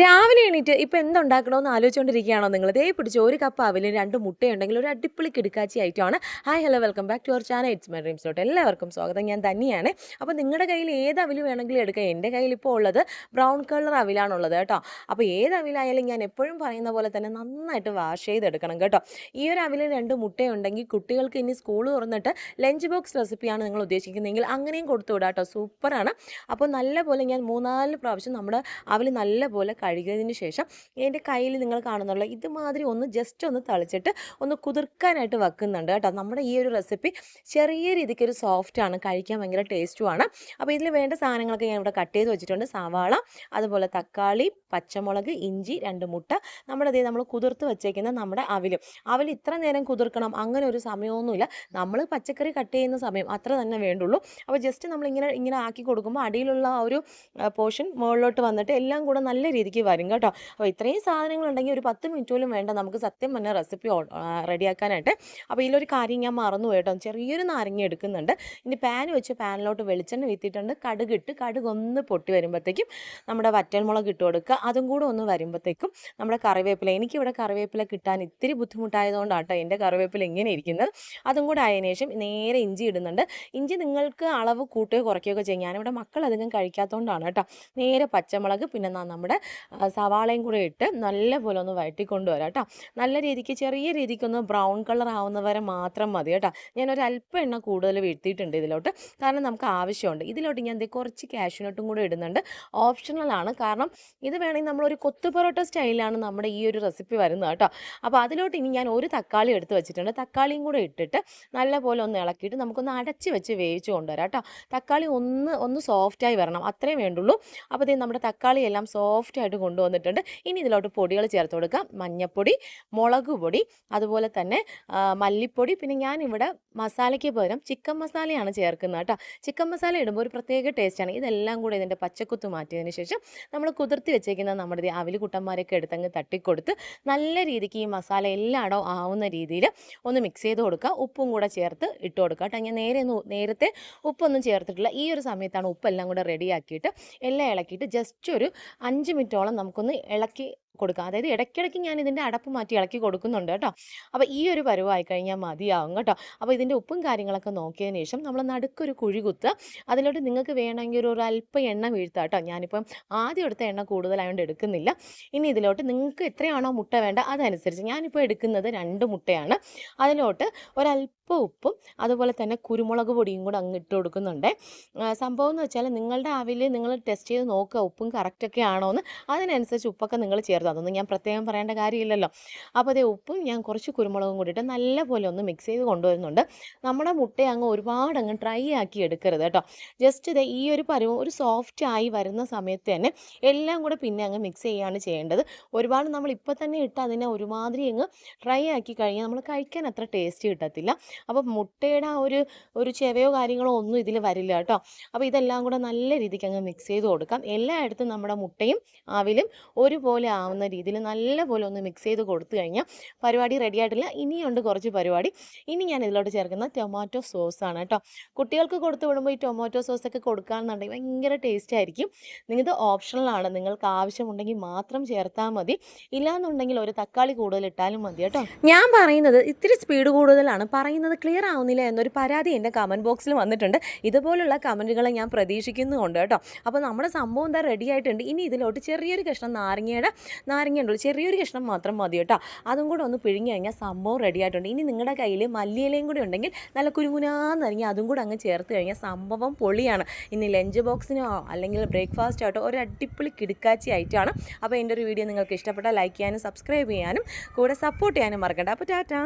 രാവിലെ എണീറ്റ് ഇപ്പോൾ എന്തുണ്ടാക്കണമെന്ന് ആലോചിച്ചുകൊണ്ടിരിക്കുകയാണോ നിങ്ങൾ? ദേ പിടിച്ച് ഒരു കപ്പ് അവിലും 2 മുട്ടയുണ്ടെങ്കിൽ ഒരു അടിപൊളി കിടുക്കാച്ചി ഐറ്റമാണ്. Hi hello welcome back to our channel it's my dreams dot. എല്ലാവർക്കും സ്വാഗതം. ഞാൻ തന്നെയാണ്. അപ്പോൾ നിങ്ങളുടെ കയ്യിൽ ഏത് അവിൽ വേണമെങ്കിലും എടുക്കാം. എൻ്റെ കയ്യിൽ ഇപ്പോൾ ഉള്ളത് ബ്രൗൺ കളർ അവിലാണുള്ളത് കേട്ടോ. അപ്പോൾ ഏത് അവിലായാലും ഞാൻ എപ്പോഴും പറയുന്ന പോലെ തന്നെ നന്നായിട്ട് വാഷ് ചെയ്തെടുക്കണം കേട്ടോ. ഈ ഒരു അവിൽ 2 മുട്ടയുണ്ടെങ്കിൽ കുട്ടികൾക്ക് ഇനി സ്കൂൾ തുറന്നിട്ട് ലഞ്ച് ബോക്സ് റെസിപ്പിയാണ് നിങ്ങൾ ഉദ്ദേശിക്കുന്നതെങ്കിൽ അങ്ങനെയും കൊടുത്തു വിടാം കേട്ടോ. സൂപ്പറാണ്. അപ്പോൾ നല്ലപോലെ ഞാൻ 3-4 പ്രാവശ്യം നമ്മുടെ അവിൽ നല്ലപോലെ കഴുകിയതിന് ശേഷം എൻ്റെ കയ്യിൽ നിങ്ങൾ കാണുന്നുള്ള ഇതുമാതിരി ഒന്ന് ജസ്റ്റ് ഒന്ന് തളിച്ചിട്ട് ഒന്ന് കുതിർക്കാനായിട്ട് വെക്കുന്നുണ്ട് കേട്ടോ. നമ്മുടെ ഈ ഒരു റെസിപ്പി ചെറിയ രീതിക്ക് ഒരു സോഫ്റ്റാണ്, കഴിക്കാൻ ഭയങ്കര ടേസ്റ്റുമാണ്. അപ്പോൾ ഇതിൽ വേണ്ട സാധനങ്ങളൊക്കെ ഞാൻ ഇവിടെ കട്ട് ചെയ്ത് വെച്ചിട്ടുണ്ട്. സവാള, അതുപോലെ തക്കാളി, പച്ചമുളക്, ഇഞ്ചി, 2 മുട്ട, നമ്മൾ കുതിർത്ത് വെച്ചേക്കുന്ന നമ്മുടെ അവിൽ ഇത്ര നേരം കുതിർക്കണം അങ്ങനെ ഒരു സമയമൊന്നുമില്ല. നമ്മൾ പച്ചക്കറി കട്ട് ചെയ്യുന്ന സമയം അത്ര തന്നെ വേണ്ടുള്ളൂ. അപ്പോൾ ജസ്റ്റ് നമ്മളിങ്ങനെ ആക്കി കൊടുക്കുമ്പോൾ അടിയിലുള്ള ആ ഒരു പോർഷൻ മുകളിലോട്ട് വന്നിട്ട് എല്ലാം കൂടെ നല്ല രീതിക്ക് വരും കേട്ടോ. അപ്പോൾ ഇത്രയും സാധനങ്ങളുണ്ടെങ്കിൽ ഒരു 10 മിനിറ്റ് പോലും വേണ്ട നമുക്ക് സത്യം പറഞ്ഞ റെസിപ്പി റെഡിയാക്കാനായിട്ട്. അപ്പോൾ ഇതിലൊരു കാര്യം ഞാൻ മറന്നു കേട്ടോ, ചെറിയൊരു നാരങ്ങ എടുക്കുന്നുണ്ട്. ഇനി പാൻ വെച്ച് പാനിലോട്ട് വെളിച്ചെണ്ണ വീത്തിയിട്ടുണ്ട്. കടുക് ഒന്ന് പൊട്ടി വരുമ്പോഴത്തേക്കും നമ്മുടെ വറ്റൽമുളക് ഇട്ട് കൊടുക്കുക. അതും കൂടെ ഒന്ന് വരുമ്പോഴത്തേക്കും നമ്മുടെ കറിവേപ്പില, എനിക്കിവിടെ കറിവേപ്പില കിട്ടാൻ ഇത്തിരി ബുദ്ധിമുട്ടായതുകൊണ്ടാണ് കേട്ടോ എൻ്റെ കറിവേപ്പില ഇങ്ങനെ ഇരിക്കുന്നത്. അതും കൂടെ ആയതിനു ശേഷം നേരെ ഇഞ്ചി ഇടുന്നുണ്ട്. ഇഞ്ചി നിങ്ങൾക്ക് അളവ് കൂട്ടുകയോ കുറയ്ക്കുകയൊക്കെ ചെയ്യും. ഞാനിവിടെ മക്കൾ അധികം കഴിക്കാത്തതുകൊണ്ടാണ് കേട്ടോ. നേരെ പച്ചമുളക്, പിന്നെ നമ്മുടെ സവാളയും കൂടെ ഇട്ട് നല്ലപോലെ ഒന്ന് വഴറ്റിക്കൊണ്ടുവരാം കേട്ടോ. നല്ല രീതിക്ക് ചെറിയ രീതിക്കൊന്ന് ബ്രൗൺ കളർ ആവുന്നവരെ മാത്രം മതി കേട്ടോ. ഞാനൊരു അല്പം എണ്ണ കൂടുതൽ വീഴ്ത്തിയിട്ടുണ്ട് ഇതിലോട്ട്, കാരണം നമുക്ക് ആവശ്യമുണ്ട്. ഇതിലോട്ട് ഞാൻ കുറച്ച് കാഷ്യൂനട്ടും കൂടെ ഇടുന്നുണ്ട്. ഓപ്ഷണലാണ്, കാരണം ഇത് വേണമെങ്കിൽ നമ്മളൊരു കൊത്തു പൊറോട്ട സ്റ്റൈലാണ് നമ്മുടെ ഈ ഒരു റെസിപ്പി വരുന്നത് കേട്ടോ. അപ്പോൾ അതിലോട്ട് ഇനി ഞാൻ ഒരു തക്കാളി എടുത്ത് വെച്ചിട്ടുണ്ട്. തക്കാളിയും കൂടെ ഇട്ടിട്ട് നല്ലപോലെ ഒന്ന് ഇളക്കിയിട്ട് നമുക്കൊന്ന് അടച്ച് വെച്ച് വേവിച്ച് കൊണ്ടുവരാം കേട്ടോ. തക്കാളി ഒന്ന് സോഫ്റ്റായി വരണം, അത്രയും വേണ്ടുള്ളൂ. അപ്പോൾ ഇത് നമ്മുടെ തക്കാളി എല്ലാം സോഫ്റ്റായിട്ട് കൊണ്ടുവന്നിട്ടുണ്ട്. ഇനി ഇതിലോട്ട് പൊടികൾ ചേർത്ത് കൊടുക്കാം. മഞ്ഞൾപ്പൊടി, മുളക് പൊടി, അതുപോലെ തന്നെ മല്ലിപ്പൊടി. പിന്നെ ഞാനിവിടെ മസാലയ്ക്ക് പകരം ചിക്കൻ മസാലയാണ് ചേർക്കുന്നത് കേട്ടോ. ചിക്കൻ മസാല ഇടുമ്പോൾ ഒരു പ്രത്യേക ടേസ്റ്റാണ്. ഇതെല്ലാം കൂടെ ഇതിൻ്റെ പച്ചക്കുത്ത് മാറ്റിയതിന് ശേഷം നമ്മൾ കുതിർത്തി വെച്ചേക്കുന്ന നമ്മുടെ അവിൽ കുട്ടന്മാരൊക്കെ എടുത്തങ്ങ് തട്ടിക്കൊടുത്ത് നല്ല രീതിക്ക് ഈ മസാല എല്ലായിടവും ആവുന്ന രീതിയിൽ ഒന്ന് മിക്സ് ചെയ്ത് കൊടുക്കുക. ഉപ്പും കൂടെ ചേർത്ത് ഇട്ട് കൊടുക്കുക കേട്ടോ. ഞാൻ നേരത്തെ ഉപ്പൊന്നും ചേർത്തിട്ടില്ല. ഈ ഒരു സമയത്താണ് ഉപ്പെല്ലാം കൂടെ റെഡിയാക്കിയിട്ട് എല്ലാം ഇളക്കിയിട്ട് ജസ്റ്റ് ഒരു 5 മിനിറ്റോളം നമുക്കൊന്ന് ഇളക്കി കൊടുക്കുക. അതായത് ഇടയ്ക്കിടയ്ക്ക് ഞാൻ ഇതിൻ്റെ അടപ്പ് മാറ്റി ഇളക്കി കൊടുക്കുന്നുണ്ട് കേട്ടോ. അപ്പോൾ ഈ ഒരു പരുവായി കഴിഞ്ഞാൽ മതിയാവും കേട്ടോ. അപ്പോൾ ഇതിൻ്റെ ഉപ്പും കാര്യങ്ങളൊക്കെ നോക്കിയതിന് ശേഷം നമ്മൾ നടുക്കൊരു കുഴി കുത്തുക. അതിലോട്ട് നിങ്ങൾക്ക് വേണമെങ്കിൽ ഒരു അല്പം എണ്ണ വീഴ്ത്തുക കേട്ടോ. ഞാനിപ്പം ആദ്യം എടുത്ത എണ്ണ കൂടുതലായതുകൊണ്ട് എടുക്കുന്നില്ല. ഇനി ഇതിലോട്ട് നിങ്ങൾക്ക് എത്രയാണോ മുട്ട വേണ്ട അതനുസരിച്ച്, ഞാനിപ്പോൾ എടുക്കുന്നത് 2 മുട്ടയാണ്. അതിലോട്ട് ഒരല്പം ഉപ്പും അതുപോലെ തന്നെ കുരുമുളക് പൊടിയും കൂടെ അങ്ങ് ഇട്ട് കൊടുക്കുന്നുണ്ട്. സംഭവം എന്ന് വെച്ചാൽ നിങ്ങളുടെ അവിൽ നിങ്ങൾ ടെസ്റ്റ് ചെയ്ത് നോക്കുക ഉപ്പും കറക്റ്റൊക്കെ ആണോ എന്ന്. അതിനനുസരിച്ച് ഉപ്പൊക്കെ നിങ്ങൾ ചേർത്ത്, അതൊന്നും ഞാൻ പ്രത്യേകം പറയേണ്ട കാര്യമില്ലല്ലോ. അപ്പോൾ അതേ ഉപ്പും ഞാൻ കുറച്ച് കുരുമുളകും കൂടിയിട്ട് നല്ലപോലെ ഒന്ന് മിക്സ് ചെയ്ത് കൊണ്ടുവരുന്നുണ്ട്. നമ്മുടെ മുട്ട അങ്ങ് ഒരുപാട് അങ്ങ് ഡ്രൈ ആക്കി എടുക്കരുത് കേട്ടോ. ജസ്റ്റ് ഇത് ഈ ഒരു പരുവം ഒരു സോഫ്റ്റ് ആയി വരുന്ന സമയത്ത് തന്നെ എല്ലാം കൂടെ പിന്നെ അങ്ങ് മിക്സ് ചെയ്യുകയാണ് ചെയ്യേണ്ടത്. ഒരുപാട് നമ്മൾ ഇപ്പോൾ തന്നെ ഇട്ട് അതിനെ ഒരുമാതിരി അങ്ങ് ഡ്രൈ ആക്കി കഴിഞ്ഞാൽ നമ്മൾ കഴിക്കാൻ അത്ര ടേസ്റ്റ് കിട്ടത്തില്ല. അപ്പോൾ മുട്ടയുടെ ആ ഒരു ചെവയോ കാര്യങ്ങളോ ഒന്നും ഇതിൽ വരില്ല കേട്ടോ. അപ്പോൾ ഇതെല്ലാം കൂടെ നല്ല രീതിക്ക് അങ്ങ് മിക്സ് ചെയ്ത് കൊടുക്കാം. എല്ലായിടത്തും നമ്മുടെ മുട്ടയും അവിലും ഒരുപോലെ ആവുന്ന രീതിയിൽ നല്ലപോലെ ഒന്ന് മിക്സ് ചെയ്ത് കൊടുത്തു കഴിഞ്ഞാൽ പരിപാടി റെഡി ആയിട്ടില്ല. ഇനിയുണ്ട് കുറച്ച് പരിപാടി. ഇനി ഞാൻ ഇതിലോട്ട് ചേർക്കുന്ന ടൊമാറ്റോ സോസാണ് കേട്ടോ. കുട്ടികൾക്ക് കൊടുത്തു വിടുമ്പോൾ ഈ ടൊമാറ്റോ സോസൊക്കെ കൊടുക്കുകയാണെന്നുണ്ടെങ്കിൽ ഭയങ്കര ടേസ്റ്റ് ആയിരിക്കും. ഇത് ഓപ്ഷണലാണ്, നിങ്ങൾക്ക് ആവശ്യമുണ്ടെങ്കിൽ മാത്രം ചേർത്താൽ മതി. ഇല്ലാന്നുണ്ടെങ്കിൽ ഒരു തക്കാളി കൂടുതൽ ഇട്ടാലും മതി കേട്ടോ. ഞാൻ പറയുന്നത് ഇത്തിരി സ്പീഡ് കൂടുതലാണ്, പറയുന്നത് ക്ലിയർ ആവുന്നില്ല എന്നൊരു പരാതി എൻ്റെ കമൻറ്റ് ബോക്സിൽ വന്നിട്ടുണ്ട്. ഇതുപോലുള്ള കമൻറ്റുകളെ ഞാൻ പ്രതീക്ഷിക്കുന്നുണ്ട് കേട്ടോ. അപ്പോൾ നമ്മുടെ സംഭവം എന്താ റെഡി ആയിട്ടുണ്ട്. ഇനി ഇതിലോട്ട് ചെറിയൊരു കഷ്ണം നാരങ്ങ ഉണ്ടല്ലോ, ചെറിയൊരു കഷ്ണം മാത്രം മതി കേട്ടോ. അതും കൂടെ ഒന്ന് പിഴിഞ്ഞ് കഴിഞ്ഞാൽ സംഭവം റെഡി ആയിട്ടുണ്ട്. ഇനി നിങ്ങളുടെ കയ്യിൽ മല്ലിയിലയും കൂടി ഉണ്ടെങ്കിൽ നല്ല കുരുമുനാന്നരിഞ്ഞ് അതും കൂടെ അങ്ങ് ചേർത്ത് കഴിഞ്ഞാൽ സംഭവം പൊളിയാണ്. ഇനി ലഞ്ച് ബോക്സിനോ അല്ലെങ്കിൽ ബ്രേക്ക്ഫാസ്റ്റ് ആയിട്ടോ ഒരു അടിപൊളി കിടുക്കാച്ചി ആയിട്ടാണ്. അപ്പോൾ എൻ്റെ ഒരു വീഡിയോ നിങ്ങൾക്ക് ഇഷ്ടപ്പെട്ടാൽ ലൈക്ക് ചെയ്യാനും സബ്സ്ക്രൈബ് ചെയ്യാനും കൂടെ സപ്പോർട്ട് ചെയ്യാനും മറക്കണ്ട. അപ്പോൾ ടാറ്റാ.